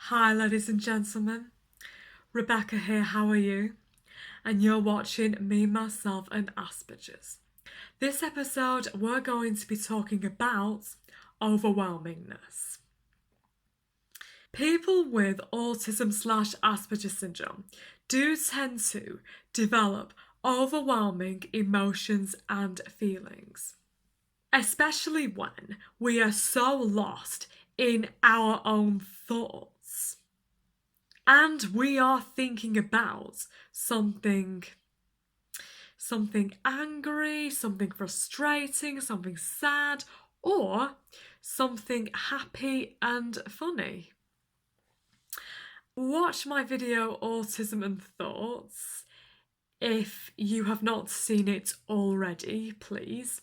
Hi, ladies and gentlemen. Rebecca here, how are you? And you're watching Me, Myself, and Asperger's. This episode, we're going to be talking about overwhelmingness. People with autism/Asperger syndrome do tend to develop overwhelming emotions and feelings, especially when we are so lost in our own thoughts and we are thinking about something angry, something frustrating, something sad, or something happy and funny. Watch my video Autism and Thoughts if you have not seen it already, please,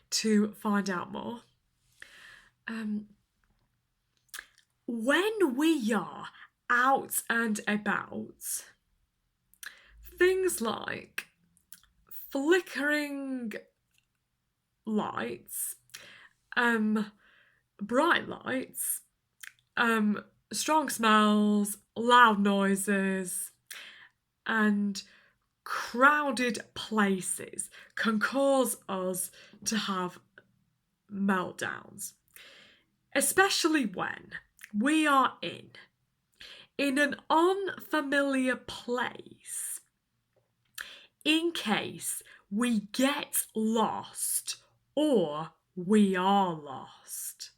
to find out more. When we are out and about, things like flickering lights, bright lights, strong smells, loud noises, and crowded places can cause us to have meltdowns, especially when we are in an unfamiliar place, in case we get lost or we are lost.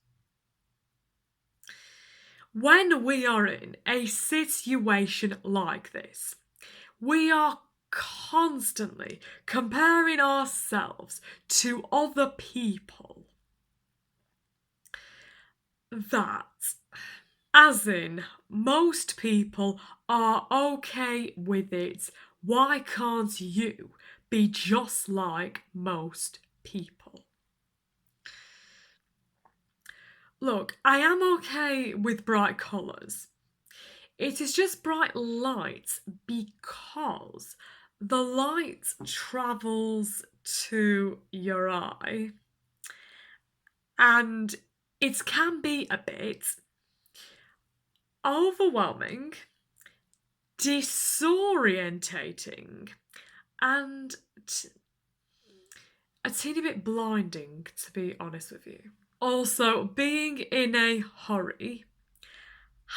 When we are in a situation like this, we are constantly comparing ourselves to other people. That, as in, most people are okay with it. Why can't you be just like most people? Look, I am okay with bright colours. It is just bright light because the light travels to your eye and it can be a bit overwhelming, disorientating, and a teeny bit blinding, to be honest with you. Also, being in a hurry,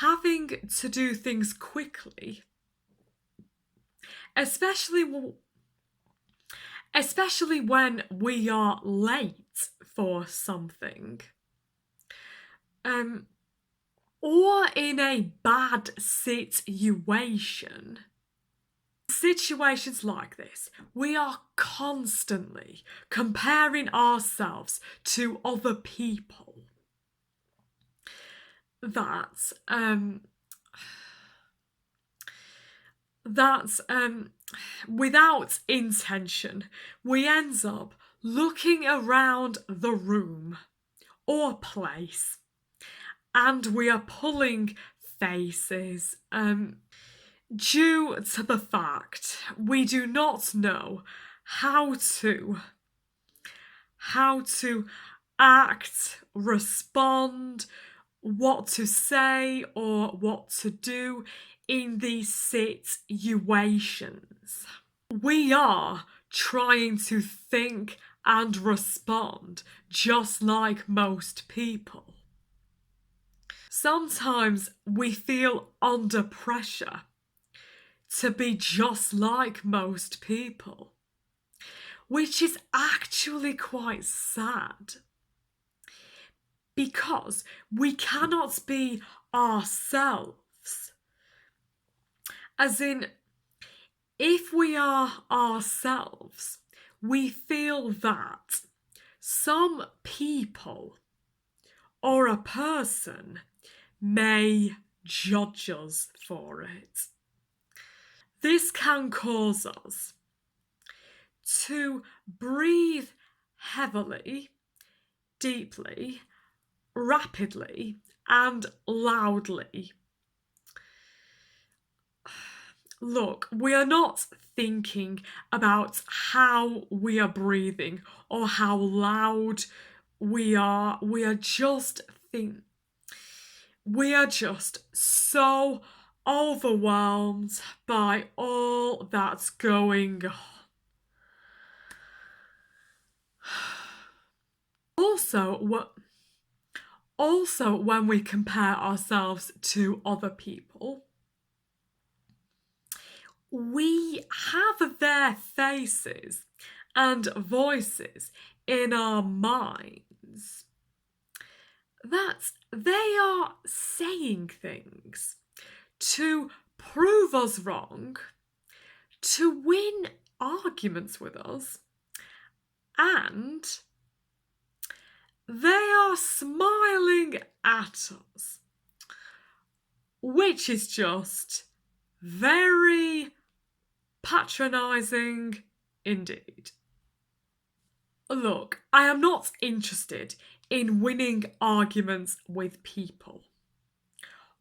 having to do things quickly, especially when we are late for something, or in a bad situation. Situations like this, we are constantly comparing ourselves to other people. That's without intention, we end up looking around the room or place and we are pulling faces due to the fact we do not know how to act, respond, what to say or what to do in these situations. We are trying to think and respond just like most people. Sometimes we feel under pressure to be just like most people, which is actually quite sad because we cannot be ourselves. As in, if we are ourselves, we feel that some people or a person may judge us for it. This can cause us to breathe heavily, deeply, rapidly, and loudly. Look, we are not thinking about how we are breathing or how loud we are. We are just so overwhelmed by all that's going on. Also, when we compare ourselves to other people, we have their faces and voices in our minds that they are saying things to prove us wrong, to win arguments with us, and they are smiling at us, which is just very patronising indeed. Look, I am not interested in winning arguments with people.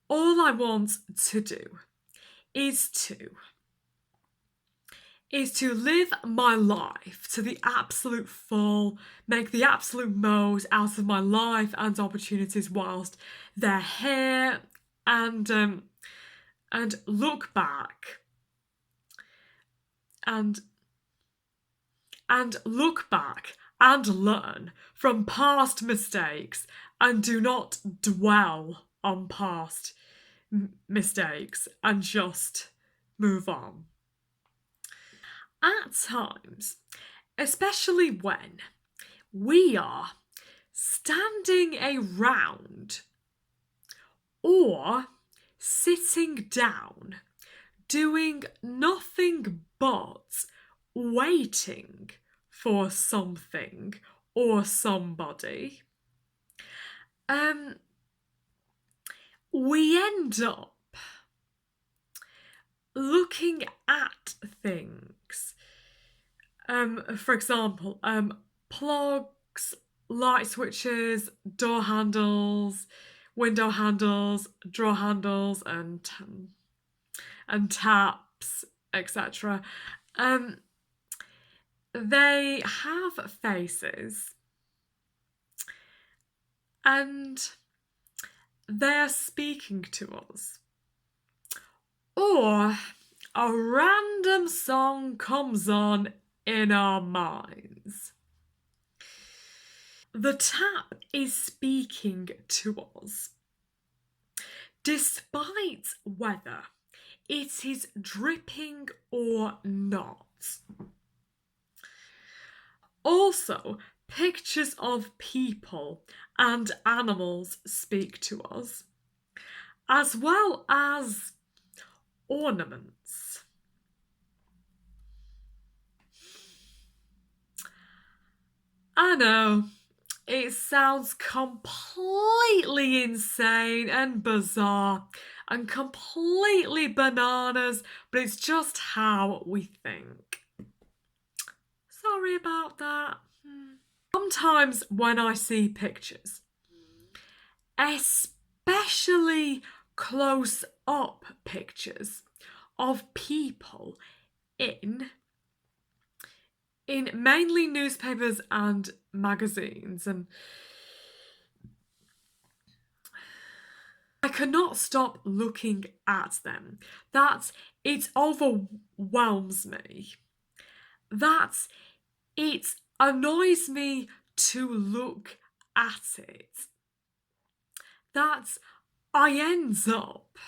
All I want to do is to live my life to the absolute full, make the absolute most out of my life and opportunities whilst they're here, and look back and look back and learn from past mistakes and do not dwell on past mistakes and just move on. At times, especially when we are standing around or sitting down doing nothing but waiting for something or somebody, we end up looking at things. For example, plugs, light switches, door handles, window handles, drawer handles, and taps, etc. They have faces, and they are speaking to us. Or a random song comes on in our minds. The tap is speaking to us, despite whether it is dripping or not. Also, pictures of people and animals speak to us, as well as ornaments. I know, it sounds completely insane and bizarre and completely bananas, but it's just how we think. Sorry about that. Sometimes when I see pictures, especially close up pictures of people in mainly newspapers and magazines, and I cannot stop looking at them. It overwhelms me. It annoys me to look at it. I end up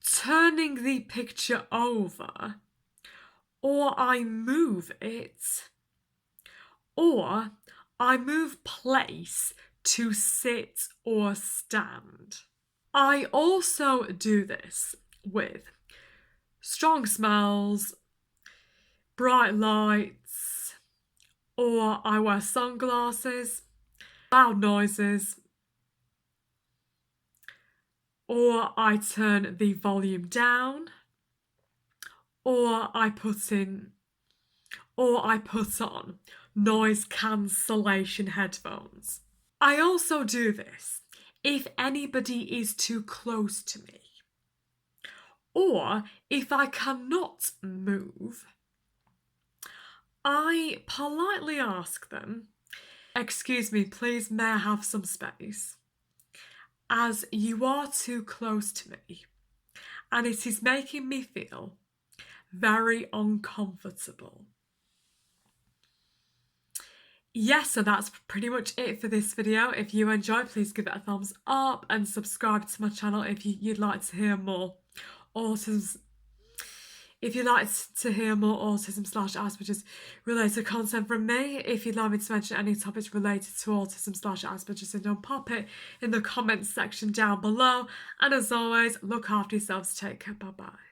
turning the picture over, or I move it, or I move place to sit or stand. I also do this with strong smells, bright lights, or I wear sunglasses, loud noises, or I turn the volume down, or I put on noise cancellation headphones. I also do this if anybody is too close to me, or if I cannot move. I politely ask them, "Excuse me, please, may I have some space?" as you are too close to me and it is making me feel very uncomfortable. Yes, so that's pretty much it for this video. If you enjoyed, please give it a thumbs up and subscribe to my channel if you'd like to hear more autism. If you'd like to hear more autism/Asperger's related content from me, if you'd like me to mention any topics related to autism/Asperger's syndrome, pop it in the comments section down below. And as always, look after yourselves. Take care. Bye bye.